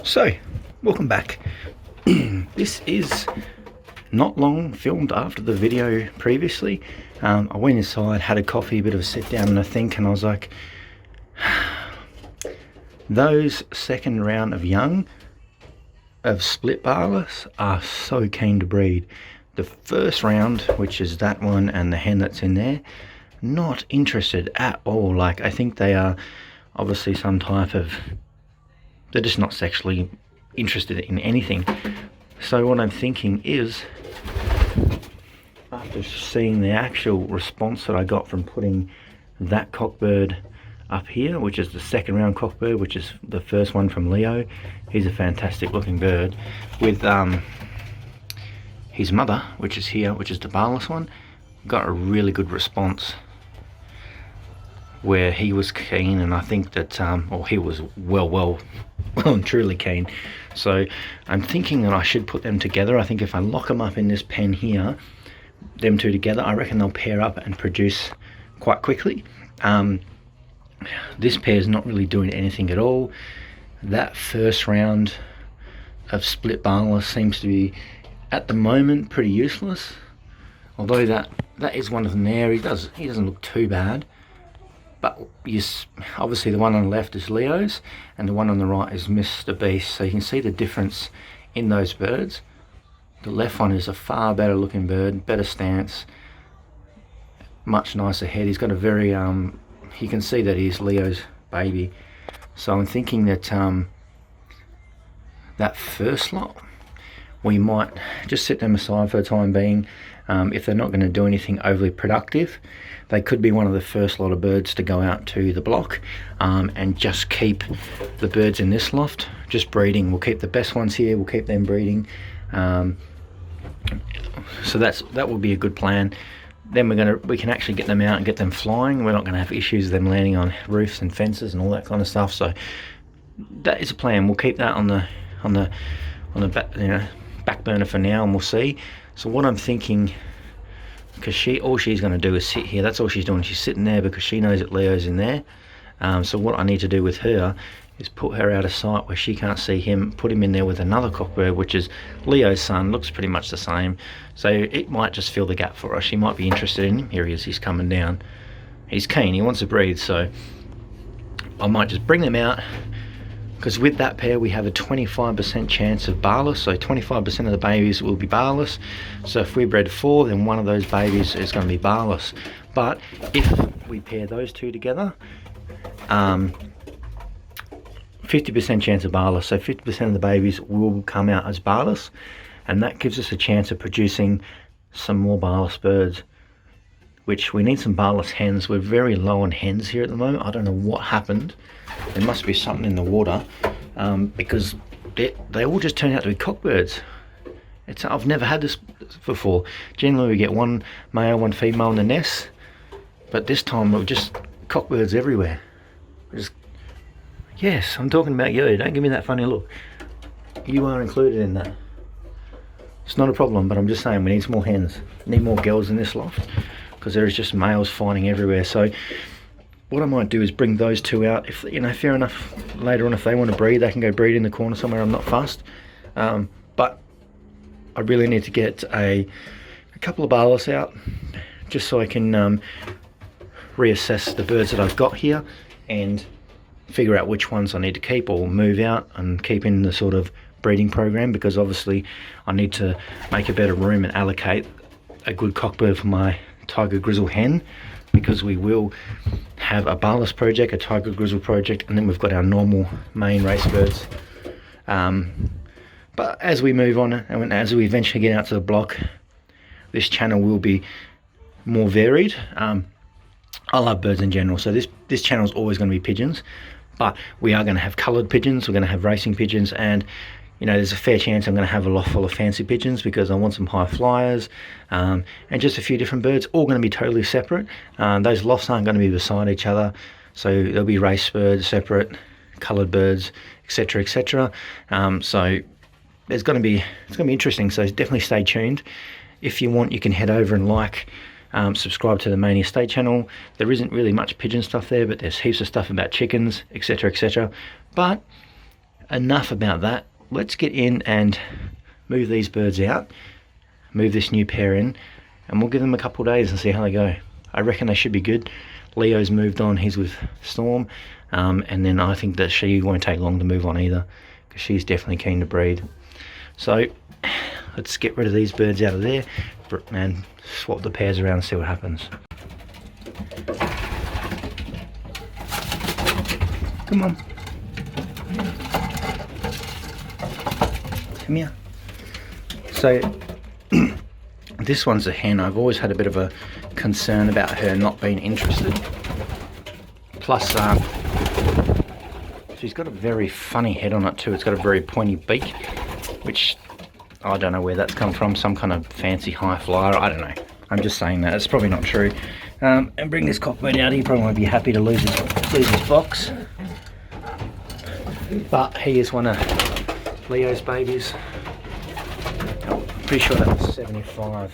So, welcome back. This is not long filmed after the video previously. I went inside, had a coffee, a bit of a sit down and a think, and I was like, those second round of young of split barless are so keen to breed. The first round, which is that one and the hen that's in there, not interested at all. Like, I think they are obviously some type of, they're just not sexually interested in anything. So what I'm thinking is, after seeing the actual response that I got from putting that cockbird up here, which is the second round cockbird, which is the first one from Leo, he's a fantastic looking bird, with his mother, which is here, which is the barless one, got a really good response where he was keen, and I think that or he was well and truly keen. So I'm thinking that I should put them together. I think if I lock them up in this pen here, them two together, I reckon they'll pair up and produce quite quickly. This pair is not really doing anything at all. That first round of split barless seems to be at the moment pretty useless, although that is one of them there. He doesn't look too bad, but yes, obviously the one on the left is Leo's and the one on the right is Mr. Beast, so you can see the difference in those birds. The left one is a far better looking bird, better stance, much nicer head. He's got a very you can see that he's Leo's baby. So I'm thinking that that first lot, we might just set them aside for the time being. If they're not going to do anything overly productive, they could be one of the first lot of birds to go out to the block, and just keep the birds in this loft just breeding. We'll keep the best ones here, we'll keep them breeding. So that will be a good plan. Then we can actually get them out and get them flying. We're not going to have issues with them landing on roofs and fences and all that kind of stuff. So that is a plan. We'll keep that on the back burner for now, and we'll see. So what I'm thinking, because all she's going to do is sit here. That's all she's doing. She's sitting there because she knows that Leo's in there. So what I need to do with her is put her out of sight where she can't see him, put him in there with another cockbird, which is Leo's son, looks pretty much the same. So it might just fill the gap for us. She might be interested in him. Here he is, he's coming down. He's keen, he wants to breathe, so I might just bring them out, because with that pair we have a 25% chance of barless, so 25% of the babies will be barless. So if we bred 4, then one of those babies is going to be barless. But if we pair those two together, 50% chance of barless, so 50% of the babies will come out as barless, and that gives us a chance of producing some more barless birds, which we need some barless hens. We're very low on hens here at the moment. I don't know what happened. There must be something in the water, because they all just turn out to be cockbirds. I've never had this before. Generally we get one male, one female in the nest, but this time we're just cockbirds everywhere. Yes, I'm talking about you. Don't give me that funny look. You are included in that. It's not a problem, but I'm just saying we need some more hens. We need more girls in this loft, because there is just males fighting everywhere. So what I might do is bring those two out. If fair enough, later on if they want to breed, they can go breed in the corner somewhere. I'm not fussed. But I really need to get a couple of barless out, just so I can reassess the birds that I've got here and figure out which ones I need to keep or move out and keep in the sort of breeding program, because obviously I need to make a better room and allocate a good cockbird for my tiger grizzle hen, because we will have a barless project, a tiger grizzle project, and then we've got our normal main race birds. But as we move on and as we eventually get out to the block, this channel will be more varied. I love birds in general, so this channel is always going to be pigeons, but we are going to have coloured pigeons, we're going to have racing pigeons, and there's a fair chance I'm going to have a lot full of fancy pigeons, because I want some high flyers, and just a few different birds, all going to be totally separate. Those lofts aren't going to be beside each other, so there'll be race birds separate, coloured birds, etc, etc. So it's going to be interesting, so definitely stay tuned. If you want, you can head over and subscribe to the main estate channel. There isn't really much pigeon stuff there, but there's heaps of stuff about chickens, etc, etc. But enough about that. Let's get in and move these birds out, move this new pair in, and we'll give them a couple of days and see how they go. I reckon they should be good. Leo's moved on, he's with Storm, and then I think that she won't take long to move on either, because she's definitely keen to breed. So let's get rid of these birds out of there and swap the pairs around and see what happens. Come on. Come here. So this one's a hen. I've always had a bit of a concern about her not being interested. Plus, she's got a very funny head on it too. It's got a very pointy beak, which I don't know where that's come from. Some kind of fancy high flyer. I don't know. I'm just saying that. It's probably not true. And bring this cockbird out. He probably won't be happy to lose his box. But he is one of Leo's babies. I'm pretty sure that was 75.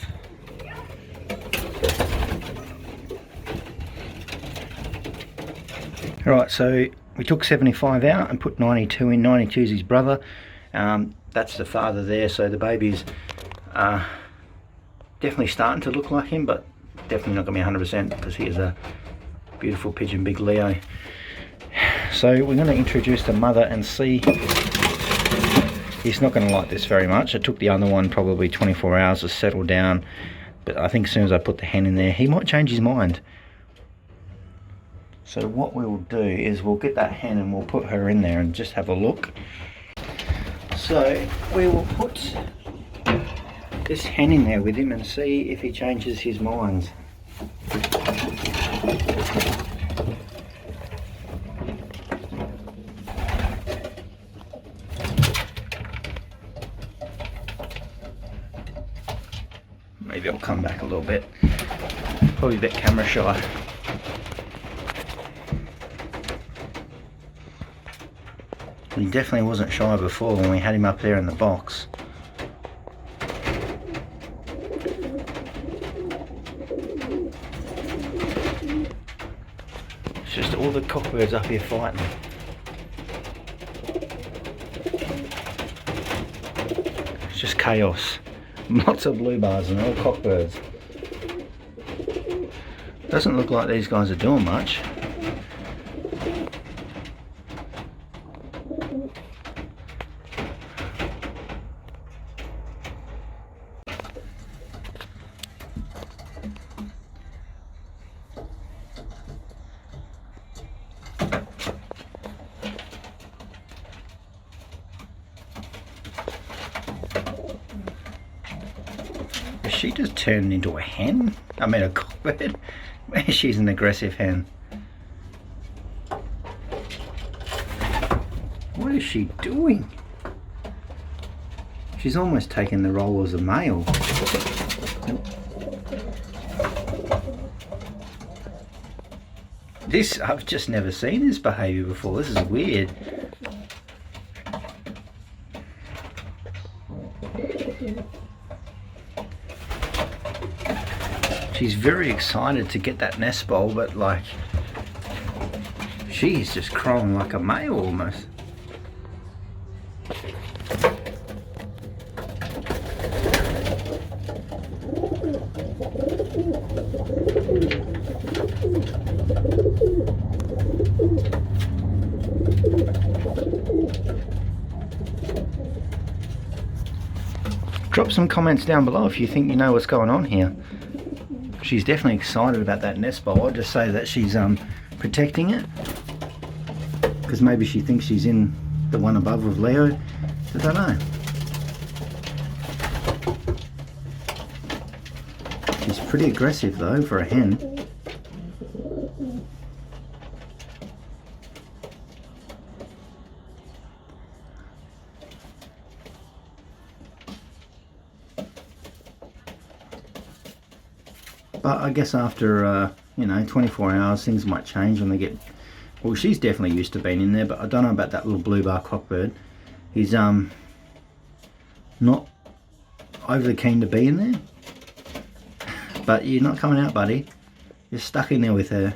Alright, so we took 75 out and put 92 in. 92 is his brother. That's the father there, so the babies are definitely starting to look like him, but definitely not going to be 100% because he is a beautiful pigeon, big Leo. So we're going to introduce the mother and see. He's not going to like this very much. It took the other one probably 24 hours to settle down, but I think as soon as I put the hen in there, he might change his mind. So what we'll do is we'll get that hen and we'll put her in there and just have a look. So we will put this hen in there with him and see if he changes his mind. Maybe I'll come back a little bit. Probably a bit camera shy. He definitely wasn't shy before when we had him up there in the box. It's just all the cockbirds up here fighting. It's just chaos. Lots of blue bars and all cockbirds. Doesn't look like these guys are doing much. She just turned into a hen? I mean a cockbird? She's an aggressive hen. What is she doing? She's almost taken the role as a male. This, I've just never seen this behaviour before. This is weird. She's very excited to get that nest bowl, but like, she's just crawling like a male almost. Drop some comments down below if you think you know what's going on here. She's definitely excited about that nest bowl. I'd just say that she's protecting it, because maybe she thinks she's in the one above with Leo. I don't know. She's pretty aggressive though for a hen. But I guess after, you know, 24 hours, things might change when they get... Well, she's definitely used to being in there, but I don't know about that little blue bar cockbird. He's not overly keen to be in there. But you're not coming out, buddy. You're stuck in there with her.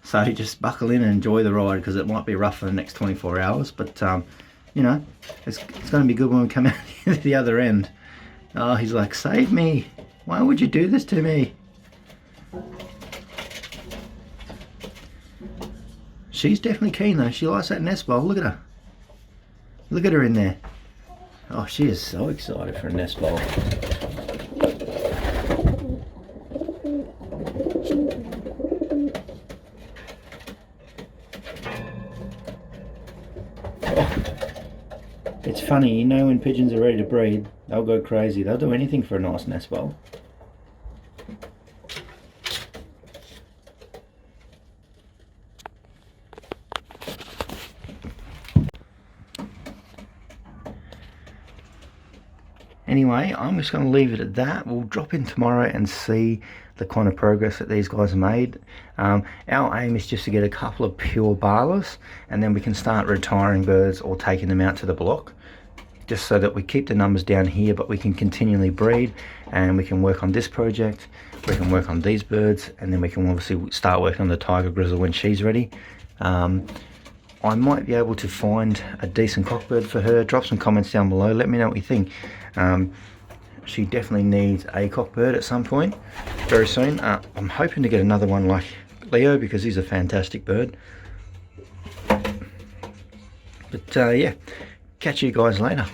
So just buckle in and enjoy the ride, because it might be rough for the next 24 hours. But you know, it's going to be good when we come out the other end. Oh, he's like, save me. Why would you do this to me? She's definitely keen though. She likes that nest bowl. Look at her. Look at her in there. Oh, she is so excited for a nest bowl. It's funny, you know, when pigeons are ready to breed, they'll go crazy. They'll do anything for a nice nest bowl. Anyway, I'm just going to leave it at that. We'll drop in tomorrow and see the kind of progress that these guys have made. Our aim is just to get a couple of pure Barless, and then we can start retiring birds or taking them out to the block, just so that we keep the numbers down here, but we can continually breed, and we can work on this project, we can work on these birds, and then we can obviously start working on the tiger grizzle when she's ready. I might be able to find a decent cockbird for her. Drop some comments down below, let me know what you think. She definitely needs a cockbird at some point very soon. I'm hoping to get another one like Leo, because he's a fantastic bird. But yeah, catch you guys later.